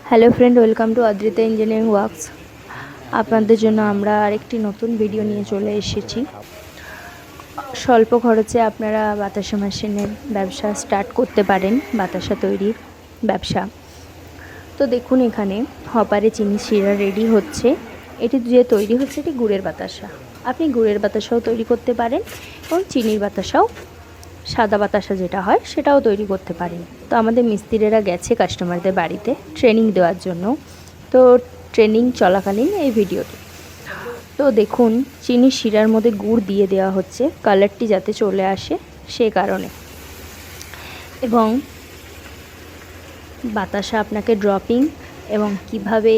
Hello friend, welcome to Adrita engineering works. আপনাদের জন্য আমরা আরেকটি নতুন ভিডিও নিয়ে চলে এসেছি। স্বল্প খরচে আপনারা বাতাসা মেশিনের ব্যবসা স্টার্ট করতে পারেন, বাতাসা তৈরির ব্যবসা। তো দেখুন, এখানে হপারে চিনি শিরা রেডি হচ্ছে। এটি যে তৈরি হচ্ছে এটি গুড়ের বাতাসা। আপনি গুড়ের বাতাসাও তৈরি করতে পারেন এবং চিনির বাতাসাও, সাদা বাতাসা যেটা হয় সেটাও তৈরি করতে পারেন। তো আমাদের মিস্ত্রিরা গেছে কাস্টমারদের বাড়িতে ট্রেনিং দেওয়ার জন্য। তো ট্রেনিং চলাকালীন এই ভিডিওটি। তো দেখুন, চিনি শিরার মধ্যে গুড় দিয়ে দেওয়া হচ্ছে কালারটি যাতে চলে আসে সে কারণে। এবং বাতাসা আপনাকে ড্রপিং এবং কিভাবে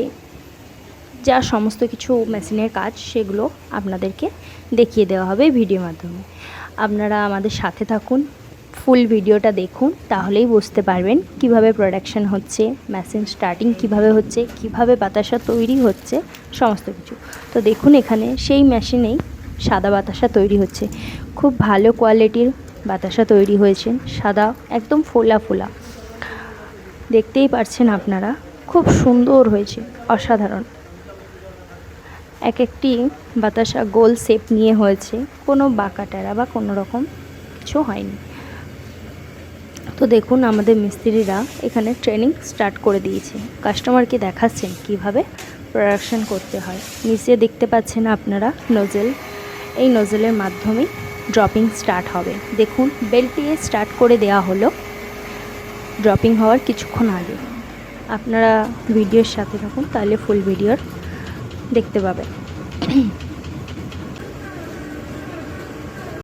যা সমস্ত কিছু মেশিনের কাজ সেগুলো আপনাদেরকে দেখিয়ে দেওয়া হবে ভিডিওর মাধ্যমে। আপনারা আমাদের সাথে থাকুন, ফুল ভিডিওটা দেখুন, তাহলেই বুঝতে পারবেন কিভাবে প্রোডাকশন হচ্ছে, মেশিন স্টার্টিং কিভাবে হচ্ছে, কিভাবে বাতাসা তৈরি হচ্ছে, সমস্ত কিছু। তো দেখুন, এখানে সেই মেশিনেই সাদা বাতাসা তৈরি হচ্ছে। খুব ভালো কোয়ালিটির বাতাসা তৈরি হয়েছে, সাদা একদম ফোলা ফোলা, দেখতেই পাচ্ছেন আপনারা, খুব সুন্দর হয়েছে, অসাধারণ। এক একটি বাতাসা গোল শেপ নিয়ে হয়েছে, কোনো বাঁকাটেরা বা কোনো রকম কিছু হয়নি। তো দেখুন, আমাদের মিস্ত্রিরা এখানে ট্রেনিং স্টার্ট করে দিয়েছে, কাস্টমারকে দেখাচ্ছেন কিভাবে প্রোডাকশন করতে হয়। নিচে দেখতে পাচ্ছেন আপনারা নোজেল, এই নোজেলের মাধ্যমেই ড্রপিং স্টার্ট হবে। দেখুন, বেল্ট দিয়ে স্টার্ট করে দেওয়া হলো ড্রপিং হওয়ার কিছুক্ষণ আগে। আপনারা ভিডিওর সাথে থাকুন, তাহলে ফুল ভিডিওর দেখতে পাবেন।